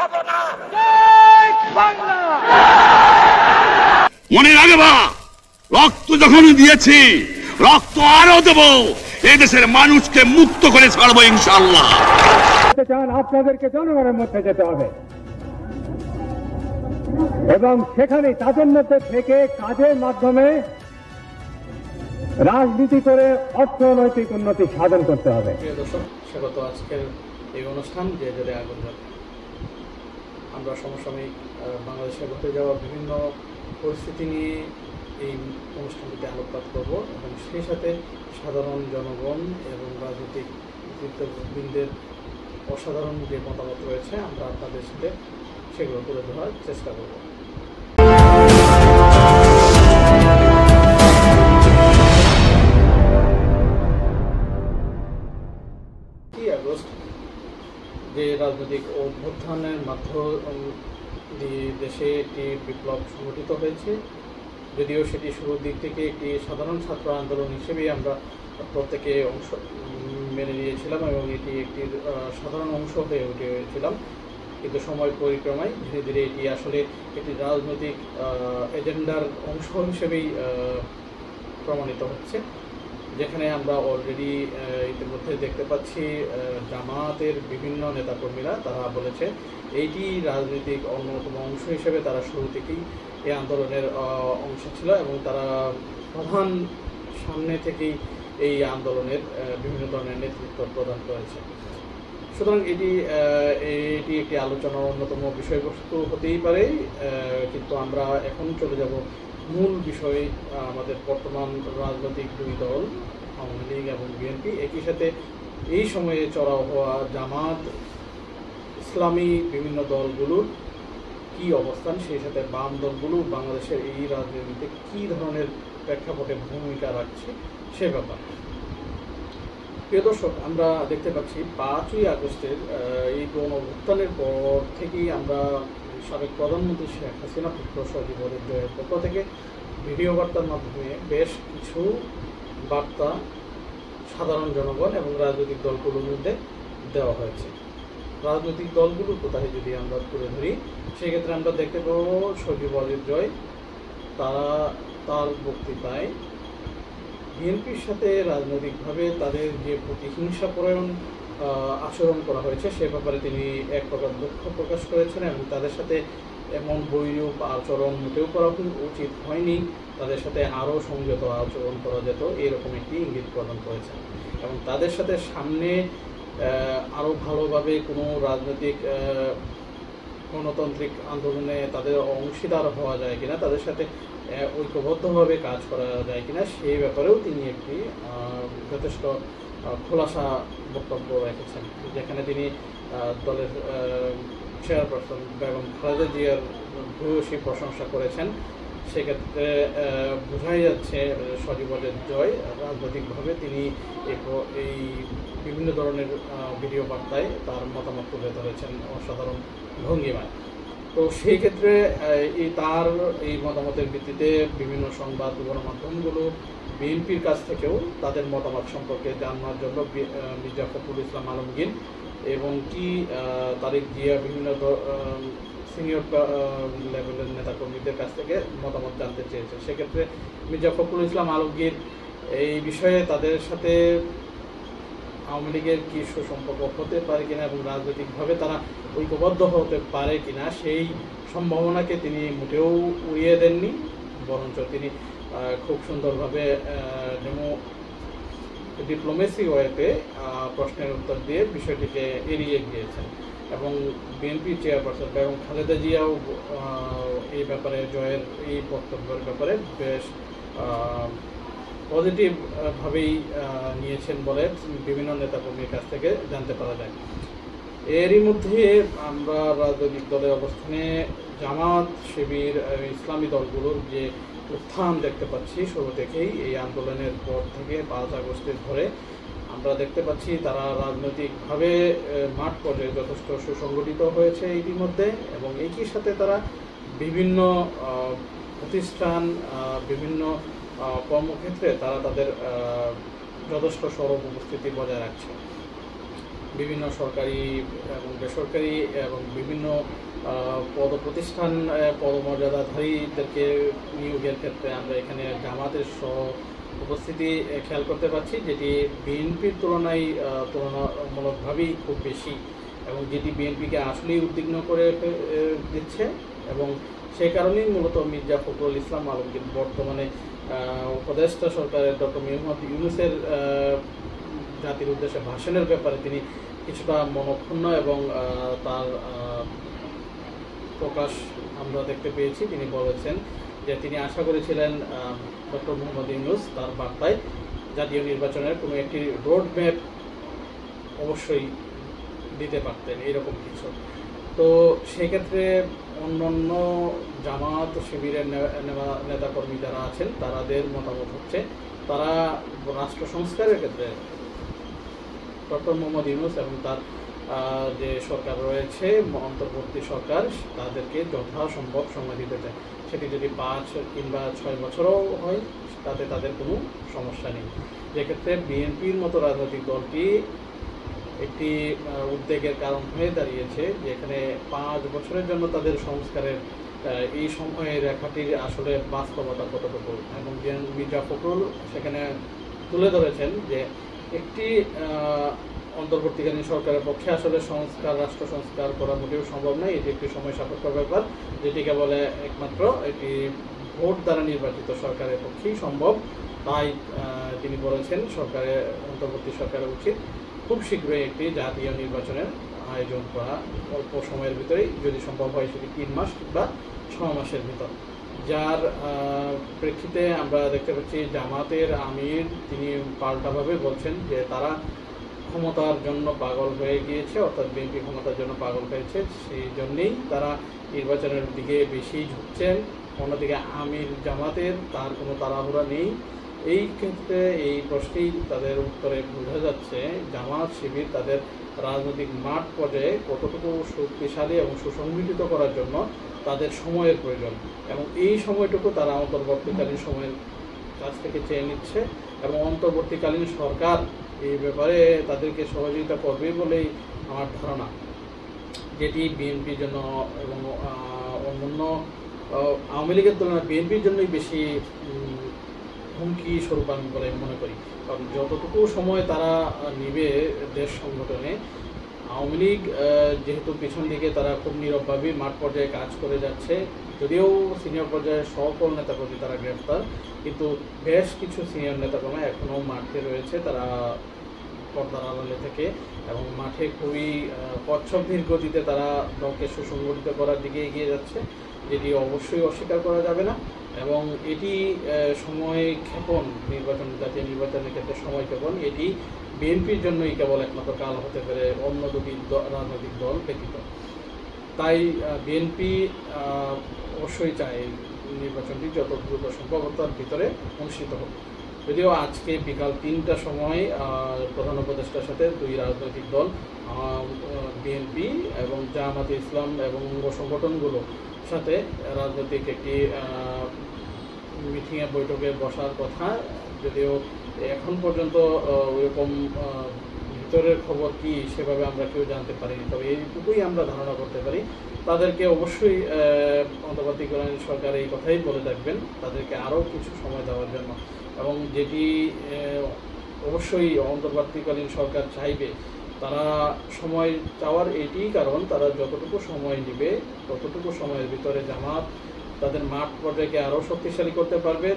হব না। মনে রাখবা, রক্ত যখন দিয়েছি, রক্ত আরো দেব, এই দেশের মানুষকে মুক্ত করে ছাড়বো ইনশাআল্লাহ। আপনাদেরকে জনগণের মধ্যে যেতে হবে এবং সেখানে তাদের মধ্যে থেকে কাজের মাধ্যমে রাজনীতি করে অর্থনৈতিক উন্নতি সাধন করতে হবে। প্রিয় দর্শক, স্বাগত আজকের এই অনুষ্ঠান যে জোরে আগুন জ্বলে। আমরা সমসাময়িক বাংলাদেশে ঘটে যাওয়া বিভিন্ন পরিস্থিতি নিয়ে এই অনুষ্ঠানটিতে আলোকপাত করব এবং সেই সাথে সাধারণ জনগণ এবং রাজনৈতিক নেতৃত্ববৃন্দের অসাধারণ যে মতামত রয়েছে আমরা আপনাদের সাথে সেগুলো তুলে ধরার চেষ্টা করব। আগস্ট যে রাজনৈতিক অভ্যুত্থানের মাধ্যম দিয়ে দেশে একটি বিপ্লব সংগঠিত হয়েছে, যদিও সেটি শুরুর দিক থেকে একটি সাধারণ ছাত্র আন্দোলন হিসেবেই আমরা প্রত্যেকে অংশ মেনে নিয়েছিলাম এবং এটি একটি সাধারণ অংশ হয়ে উঠেছিলাম, কিন্তু সময় পরিক্রমায় ধীরে ধীরে এটি আসলে একটি রাজনৈতিক এজেন্ডার অংশ হিসেবেই প্রমাণিত হচ্ছে, যেখানে আমরা অলরেডি ইতিমধ্যে দেখতে পাচ্ছি জামায়াতের বিভিন্ন নেতাকর্মীরা তারা বলেছে এইটি রাজনৈতিক অন্যতম অংশ হিসেবে তারা শুরু থেকেই এই আন্দোলনের অংশ ছিল এবং তারা প্রধান সামনে থেকেই এই আন্দোলনের বিভিন্ন ধরনের নেতৃত্ব প্রদান করেছে। সুতরাং এটি একটি আলোচনার অন্যতম বিষয়বস্তু হতেই পারে, কিন্তু আমরা এখন চলে যাব মূল বিষয়। আমাদের বর্তমান রাজনৈতিক দুই দল আওয়ামী লীগ এবং বিএনপি, একই সাথে এই সময়ে চড়াও হওয়া জামাত, ইসলামী বিভিন্ন দলগুলোর কি অবস্থান, সেই সাথে বাম দলগুলো বাংলাদেশের এই রাজনীতিতে কি ধরনের প্রেক্ষাপটে ভূমিকা রাখছে সে ব্যাপার। প্রিয় দর্শক, আমরা দেখতে পাচ্ছি 5ই আগস্টের এই গণঅভ্যুত্থানের পর থেকেই আমরা সাবেক প্রধানমন্ত্রী শেখ হাসিনা পুত্র সজীব ওয়াজেদ জয়ের পক্ষ থেকে ভিডিও বার্তার মাধ্যমে বেশ কিছু বার্তা সাধারণ জনগণ এবং রাজনৈতিক দলগুলোর মধ্যে দেওয়া হয়েছে। রাজনৈতিক দলগুলোর কোথায় যদি আমরা তুলে ধরি, সেক্ষেত্রে আমরা দেখতে পাবো সজীব ওয়াজেদ জয় তার বক্তৃতায় বিএনপির সাথে রাজনৈতিকভাবে তাদের যে প্রতিহিংসাপরায়ণ আচরণ করা হয়েছে সে ব্যাপারে তিনি এক প্রকার দুঃখ প্রকাশ করেছেন এবং তাদের সাথে এমন বৈরূপ আচরণ মোটেও করা উচিত হয়নি, তাদের সাথে আরও সংযত আচরণ করা যেত, এরকম একটি ইঙ্গিত প্রদান করেছেন এবং তাদের সাথে সামনে আরও ভালোভাবে কোনো রাজনৈতিক গণতান্ত্রিক আন্দোলনে তাদের অংশীদার হওয়া যায় কিনা, তাদের সাথে ঐক্যবদ্ধভাবে কাজ করা যায় কিনা সেই ব্যাপারেও তিনি একটি যথেষ্ট খোলাসা বক্তব্য রেখেছেন, যেখানে তিনি দলের চেয়ারপারসন বেগম খালেদা জিয়ার ভূয়সী প্রশংসা করেছেন। সেক্ষেত্রে বোঝাই যাচ্ছে সজীব ওয়াজেদ জয় রাজনৈতিকভাবে তিনি এই বিভিন্ন ধরনের ভিডিও বার্তায় তার মতামত তুলে ধরেছেন অসাধারণ ভঙ্গিমায়। তো সেই ক্ষেত্রে তার এই মতামতের ভিত্তিতে বিভিন্ন সংবাদ গণমাধ্যমগুলো বিএনপির কাছ থেকেও তাদের মতামত সম্পর্কে জানার জন্য মির্জা ফখরুল ইসলাম আলমগীর এবং তারেক জিয়া বিভিন্ন সিনিয়র লেভেলের নেতাকর্মীদের কাছ থেকে মতামত জানতে চেয়েছে। সেক্ষেত্রে মির্জা ফখরুল ইসলাম আলমগীর এই বিষয়ে তাদের সাথে আওয়ামী লীগের কি সুসম্পর্ক হতে পারে কিনা এবং রাজনৈতিকভাবে তারা ঐক্যবদ্ধ হতে পারে কিনা সেই সম্ভাবনাকে তিনি মোটেও উড়িয়ে দেননি, বরঞ্চ তিনি খুব সুন্দরভাবে ডিপ্লোমেসি ওয়েতে প্রশ্নের উত্তর দিয়ে বিষয়টিকে এড়িয়ে গিয়েছেন এবং BNP chairperson Begum Khaleda Xiao এই ব্যাপারে জয়ের এই বক্তব্যের ব্যাপারে বেশ পজিটিভভাবেই নিয়েছেন বলে বিভিন্ন নেতাকর্মীর কাছ থেকে জানতে পারা যায়। এরই মধ্যে আমরা রাজনৈতিক দলের অবস্থানে জামাত, শিবির, ইসলামী দলগুলোর যে উত্থান দেখতে পাচ্ছি শুরু থেকেই এই আন্দোলনের পর থেকে 5 আগস্টের ধরে আমরা দেখতে পাচ্ছি তারা রাজনৈতিকভাবে মাঠ পর্যায়ে যথেষ্ট সুসংগঠিত হয়েছে ইতিমধ্যে এবং একই সাথে তারা বিভিন্ন প্রতিষ্ঠান, বিভিন্ন কর্মক্ষেত্রে তারা তাদের যথেষ্ট সরব উপস্থিতি বজায় রাখছে। বিভিন্ন সরকারি এবং বেসরকারি এবং বিভিন্ন পদপ্রতিষ্ঠান পদমর্যাদাধারীদেরকে নিয়োগের ক্ষেত্রে আমরা এখানে জামাতের উপস্থিতি খেয়াল করতে পারছি, যেটি বিএনপির তুলনায় তুলনামূলকভাবেই খুব বেশি এবং যেটি বিএনপিকে আসলেই উদ্বিগ্ন করে দিচ্ছে। এবং সেই কারণেই মূলত মির্জা ফখরুল ইসলাম আলমগীর বর্তমানে উপদেষ্টা সরকারের ডক্টর মোহাম্মদ ইউনূসের জাতির উদ্দেশ্যে ভাষণের ব্যাপারে তিনি কিছুটা মনক্ষুণ্ণ এবং তার প্রকাশ আমরা দেখতে পেয়েছি। তিনি বলেছেন যে তিনি আশা করেছিলেন ডক্টর মোহাম্মদ ইউনূস তার বার্তায় জাতীয় নির্বাচনের কোনো একটি রোড ম্যাপ অবশ্যই দিতে পারতেন, এরকম কিছু। তো সেক্ষেত্রে অন্যান্য জামাত শিবিরের নেতাকর্মী যারা আছেন তাদের মতামত হচ্ছে তারা রাষ্ট্র সংস্কারের ক্ষেত্রে ডক্টর মোহাম্মদ ইউনূস এবং তার যে সরকার রয়েছে অন্তর্বর্তী সরকার তাদেরকে যথাসম্ভব সময় দিতে চায়। সেটি যদি 5 কিংবা 6 বছরও হয় তাতে তাদের কোনো সমস্যা নেই। যেক্ষেত্রে বিএনপির মতো রাজনৈতিক দলটি একটি উদ্বেগের কারণ হয়ে দাঁড়িয়েছে, যেখানে 5 বছরের জন্য তাদের সংস্কারের এই সময়ের রেখাটির আসলে বাস্তবতা কতটুকু। এবং মির্জা ফখরুল সেখানে তুলে ধরেছেন যে একটি অন্তর্বর্তীকালীন সরকারের পক্ষে আসলে রাষ্ট্র সংস্কার করা মোটেও সম্ভব নয়। এটি একটি সময় সাপেক্ষ ব্যাপার, যেটিকে বলে একমাত্র একটি ভোট দ্বারা নির্বাচিত সরকারের পক্ষেই সম্ভব। তাই তিনি বলেছেন অন্তর্বর্তী সরকারের উচিত খুব শীঘ্রই একটি জাতীয় নির্বাচনের আয়োজন করা, অল্প সময়ের ভিতরেই, যদি সম্ভব হয় সেটি 3 মাস বা 6 মাসের ভিতর। যার প্রেক্ষিতে আমরা দেখতে পাচ্ছি জামাতের আমির তিনি পাল্টাভাবে বলছেন যে তারা ক্ষমতার জন্য পাগল হয়ে গিয়েছে, অর্থাৎ বিএনপি ক্ষমতার জন্য পাগল হয়েছে, সেই জন্যেই তারা নির্বাচনের দিকে বেশি ঝুঁকছেন। অন্যদিকে আমির জামাতের তার কোনো তাড়াহুড়া নেই। এই ক্ষেত্রে এই প্রশ্নেই তাদের উত্তরে বোঝা যাচ্ছে জামাত শিবির তাদের রাজনৈতিক মাঠ পর্যায়ে কতটুকু শক্তিশালী এবং সুসংগঠিত করার জন্য তাদের সময়ের প্রয়োজন, এবং এই সময়টুকু তারা অন্তর্বর্তীকালীন সময়ের কাছ থেকে চেয়ে নিচ্ছে এবং অন্তর্বর্তীকালীন সরকার এই ব্যাপারে তাদেরকে সহযোগিতা করবে বলেই আমার ধারণা, যেটি বিএনপির জন্য এবং অন্যান্য আওয়ামী লীগের তুলনায় বিএনপির জন্যই বেশি হুমকি স্বরূপ আমি বলে মনে করি। কারণ যতটুকু সময় তারা নিবে দেশ সংগঠনে, আওয়ামী লীগ যেহেতু পিছন দিকে তারা খুব নীরবভাবে মাঠ পর্যায়ে কাজ করে যাচ্ছে, যদিও সিনিয়র পর্যায়ে সকল নেতাকর্মী তারা গ্রেফতার, কিন্তু বেশ কিছু সিনিয়র নেতাকর্মী এখনও মাঠে রয়েছে, তারা পর্দার আড়ালে থেকে এবং মাঠে খুবই কচ্ছপের গতিতে তারা দলকে সুসংগঠিত করার দিকে এগিয়ে যাচ্ছে, যেটি অবশ্যই অস্বীকার করা যাবে না। এবং এটি সময় ক্ষেপণ, জাতীয় নির্বাচনের ক্ষেত্রে সময় ক্ষেপণ, এটি বিএনপির জন্যই কেবল একমাত্র কাল হতে পারে, অন্য দুটি রাজনৈতিক দল ব্যতীত। তাই বিএনপি অবশ্যই চায় নির্বাচনটি যত দ্রুত সম্ভব তার ভিতরে অনুষ্ঠিত হোক। যদিও আজকে বিকাল 3টার সময় প্রধান উপদেষ্টার সাথে 2 রাজনৈতিক দল বিএনপি এবং জামাতে ইসলাম এবং অঙ্গ সংগঠনগুলোর সাথে রাজনৈতিক একটি মিটিংয়ে বৈঠকে বসার কথা, যদিও এখন পর্যন্ত ওইরকম ভিতরের খবর কি সেভাবে আমরা কেউ জানতে পারিনি। তবে এইটুকুই আমরা ধারণা করতে পারি, তাদেরকে অবশ্যই অন্তর্বর্তীকালীন সরকার এই কথাই বলে থাকবেন তাদেরকে আরও কিছু সময় দেওয়ার জন্য, এবং যেটি অবশ্যই অন্তর্বর্তীকালীন সরকার চাইবে। তারা সময় চাওয়ার এটিই কারণ, তারা যতটুকু সময় নেবে ততটুকু সময়ের ভিতরে জামাত তাদের মাঠ পর্যায়কে আরও শক্তিশালী করতে পারবে,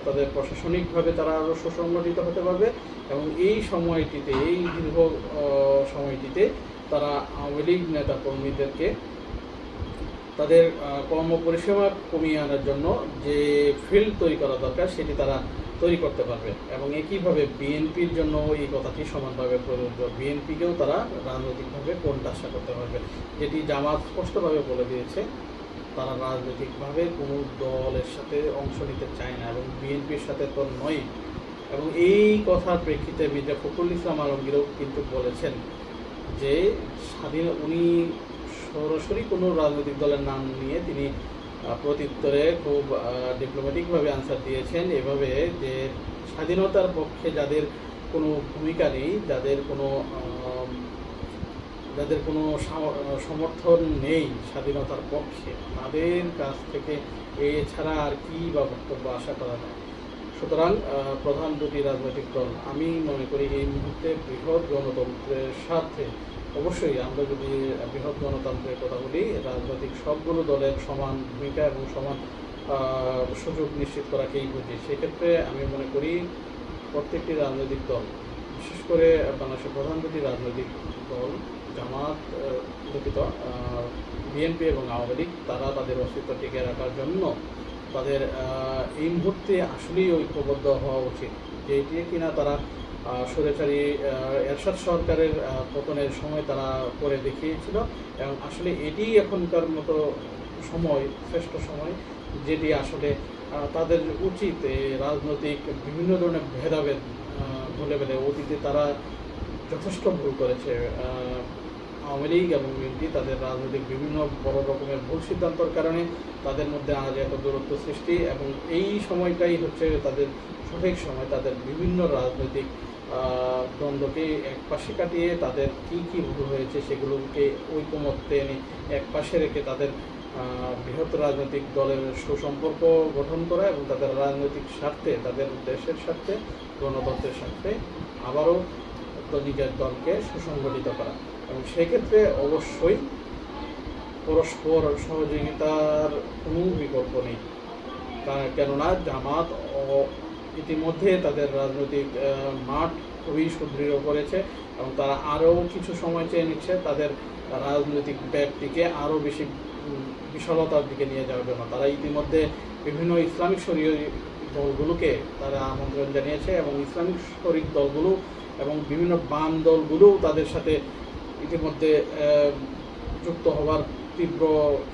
তাদের প্রশাসনিকভাবে তারা আরও সুসংগঠিত হতে পারবে, এবং এই সময়টিতে, এই দীর্ঘ সময়টিতে তারা আওয়ামী লীগ নেতা কর্মীদেরকে তাদের কর্মপরিসীমা কমিয়ে আনার জন্য যে ফিল্ড তৈরি করা দরকার সেটি তারা তৈরি করতে পারবে। এবং একইভাবে বিএনপির জন্য এই কথাটি সমানভাবে প্রযোজ্য, বিএনপিকেও তারা রাজনৈতিকভাবে কোণঠাসা করতে পারবে, যেটি জামাত স্পষ্টভাবে বলে দিয়েছে তারা রাজনৈতিকভাবে কোনো দলের সাথে অংশ নিতে চায় না এবং বিএনপির সাথে তো নয়। এবং এই কথার প্রেক্ষিতে মির্জা ফখরুল ইসলাম আলমগীরও কিন্তু বলেছেন যে উনি সরাসরি কোনো রাজনৈতিক দলের নাম নিয়ে তিনি প্রত্যুত্তরে খুব ডিপ্লোম্যাটিকভাবে আনসার দিয়েছেন এভাবে যে স্বাধীনতার পক্ষে যাদের কোনো ভূমিকা নেই, যাদের কোনো যাদের কোনো সমর্থন নেই স্বাধীনতার পক্ষে, তাদের কাছ থেকে এছাড়া আর কি বা বক্তব্য আশা করা যায়। সুতরাং প্রধান দুটি রাজনৈতিক দল, আমি মনে করি এই মুহূর্তে বৃহৎ গণতন্ত্রের স্বার্থে অবশ্যই আমরা যদি বৃহৎ গণতন্ত্রের কথা বলি, রাজনৈতিক সবগুলো দলের সমান ভূমিকা এবং সমান সুযোগ নিশ্চিত করাকেই বুঝি। সেক্ষেত্রে আমি মনে করি প্রত্যেকটি রাজনৈতিক দল, বিশেষ করে বাংলাদেশের প্রধান দুটি রাজনৈতিক দল জামাত দুঃখিত বিএনপি এবং আওয়ামী লীগ, তারা তাদের অস্তিত্ব টিকে রাখার জন্য তাদের এই মুহূর্তে আসলেই ঐক্যবদ্ধ হওয়া উচিত, যেটি কিনা তারা স্বৈরাচারী এরশাদ সরকারের পতনের সময় তারা করে দেখিয়েছিল। এবং আসলে এটি এখনকার মতো সময়, শ্রেষ্ঠ সময়, যেটি আসলে তাদের উচিত রাজনৈতিক বিভিন্ন ধরনের ভেদাভেদ ভুলে ফেলে। অতীতে তারা যথেষ্ট ভুল করেছে। আওয়ামী লীগ এবং বিএনপি তাদের রাজনৈতিক বিভিন্ন বড় রকমের ভুল সিদ্ধান্তের কারণে তাদের মধ্যে আজ এত দূরত্ব সৃষ্টি, এবং এই সময়টাই হচ্ছে তাদের সঠিক সময় তাদের বিভিন্ন রাজনৈতিক দ্বন্দ্বকে একপাশে কাটিয়ে তাদের কী কী ভুল হয়েছে সেগুলোকে ঐকমত্যে এনে একপাশে রেখে তাদের বৃহৎ রাজনৈতিক দলের সুসম্পর্ক গঠন করা এবং তাদের রাজনৈতিক স্বার্থে, তাদের দেশের স্বার্থে, গণতন্ত্রের স্বার্থে আবারও নিজের দলকে সুসংগঠিত করা। এবং সেক্ষেত্রে অবশ্যই পরস্পর সহযোগিতার কোনো বিকল্প নেই। কেননা জামাত ইতিমধ্যে তাদের রাজনৈতিক মাঠ খুবই সুদৃঢ় করেছে এবং তারা আরও কিছু সময় চেয়ে নিচ্ছে তাদের রাজনৈতিক ব্যাপ্তিকে আরও বেশি বিশালতার দিকে নিয়ে যাওয়ার জন্য। তারা ইতিমধ্যে বিভিন্ন ইসলামিক শরীয় দলগুলোকে তারা আমন্ত্রণ জানিয়েছে এবং ইসলামিক শরিক দলগুলো এবং বিভিন্ন বাম দলগুলোও তাদের সাথে ইতিমধ্যে যুক্ত হওয়ার তীব্র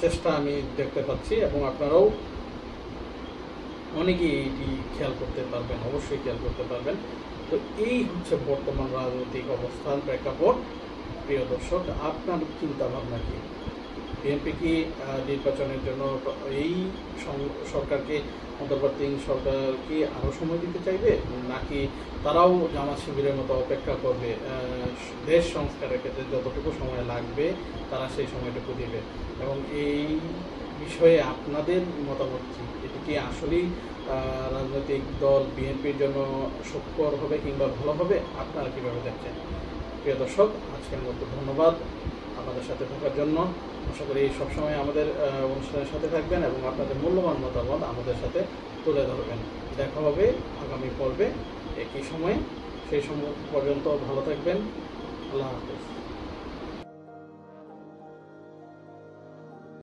চেষ্টা আমি দেখতে পাচ্ছি এবং আপনারাও অনেকেই এটি খেয়াল করতে পারবেন, অবশ্যই খেয়াল করতে পারবেন। তো এই হচ্ছে বর্তমান রাজনৈতিক অবস্থান, প্রেক্ষাপট। প্রিয় দর্শক, আপনার চিন্তা ভাবনা কি? বিএনপি কি নির্বাচনের জন্য এই সরকারকে, অন্তর্বর্তীকালীন সরকার কি আরও সময় দিতে চাইবে, নাকি তারাও জামাত শিবিরের মতো অপেক্ষা করবে, দেশ সংস্কারের ক্ষেত্রে যতটুকু সময় লাগবে তারা সেই সময়টুকু দেবে? এবং এই বিষয়ে আপনাদের মতামত কি? এটি কি আসলেই রাজনৈতিক দল বিএনপির জন্য সুখকর হবে কিংবা ভালো হবে? আপনারা কীভাবে দেখছেন? প্রিয় দর্শক, আজকের মতো ধন্যবাদ আমাদের সাথে থাকার জন্য। আশা করি সবসময় আমাদের অনুষ্ঠানের সাথে থাকবেন এবং আপনাদের মূল্যবান মতামত আমাদের সাথে তুলে ধরবেন। দেখা হবে আগামী পর্বে একই সময়ে। সেই সময় পর্যন্ত ভালো থাকবেন। আল্লাহ হাফেজ।